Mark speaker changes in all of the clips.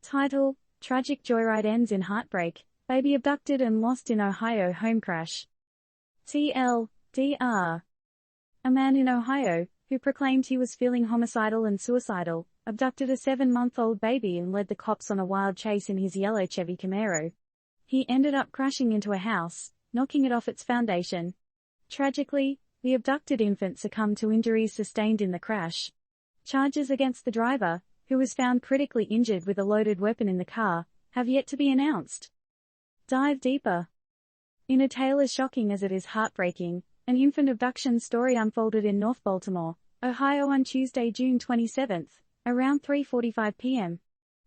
Speaker 1: Title: Tragic Joyride ends in heartbreak. Baby abducted and lost in Ohio home crash. TLDR. A man in Ohio, who proclaimed he was feeling homicidal and suicidal, abducted a 7-month-old baby and led the cops on a wild chase in his yellow Chevy Camaro. He ended up crashing into a house, knocking it off its foundation. Tragically, the abducted infant succumbed to injuries sustained in the crash. Charges against the driver, who was found critically injured with a loaded weapon in the car, have yet to be announced. Dive deeper. In a tale as shocking as it is heartbreaking, an infant abduction story unfolded in North Baltimore, Ohio on Tuesday, June 27, around 3:45 p.m.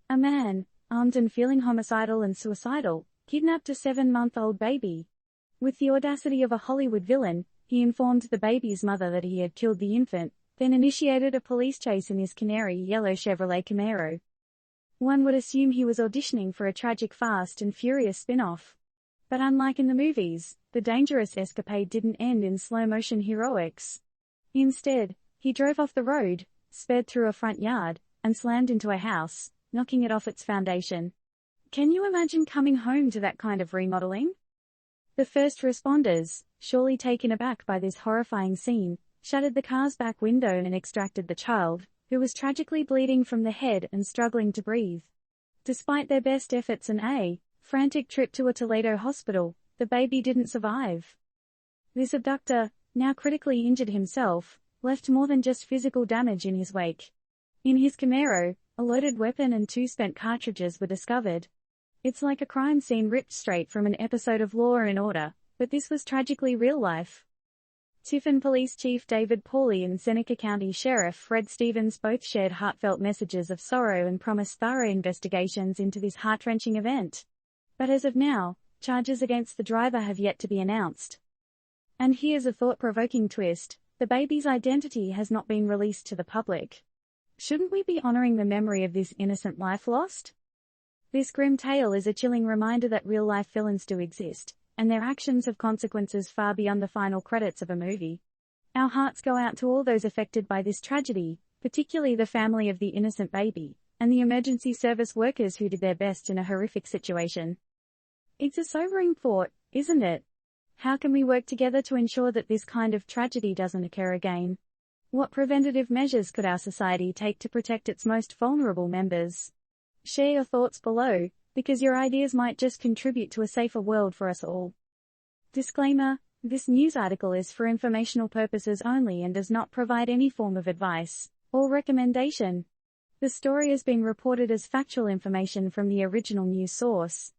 Speaker 1: A man, armed and feeling homicidal and suicidal, kidnapped a 7-month-old baby. With the audacity of a Hollywood villain, he informed the baby's mother that he had killed the infant, then initiated a police chase in his canary yellow Chevrolet Camaro. One would assume he was auditioning for a tragic Fast and Furious spin-off. But unlike in the movies, the dangerous escapade didn't end in slow-motion heroics. Instead, he drove off the road, sped through a front yard, and slammed into a house, knocking it off its foundation. Can you imagine coming home to that kind of remodeling? The first responders, surely taken aback by this horrifying scene, shattered the car's back window and extracted the child, who was tragically bleeding from the head and struggling to breathe. Despite their best efforts and a frantic trip to a Toledo hospital, the baby didn't survive. This abductor, now critically injured himself, left more than just physical damage in his wake. In his Camaro, a loaded weapon and 2 spent cartridges were discovered. It's like a crime scene ripped straight from an episode of Law and Order, but this was tragically real life. Tiffin Police Chief David Pauly and Seneca County Sheriff Fred Stevens both shared heartfelt messages of sorrow and promised thorough investigations into this heart-wrenching event. But as of now, charges against the driver have yet to be announced. And here's a thought-provoking twist: the baby's identity has not been released to the public. Shouldn't we be honoring the memory of this innocent life lost? This grim tale is a chilling reminder that real-life villains do exist, and their actions have consequences far beyond the final credits of a movie. Our hearts go out to all those affected by this tragedy, particularly the family of the innocent baby, and the emergency service workers who did their best in a horrific situation. It's a sobering thought, isn't it? How can we work together to ensure that this kind of tragedy doesn't occur again? What preventative measures could our society take to protect its most vulnerable members? Share your thoughts below, because your ideas might just contribute to a safer world for us all. Disclaimer: this news article is for informational purposes only and does not provide any form of advice or recommendation. The story is being reported as factual information from the original news source.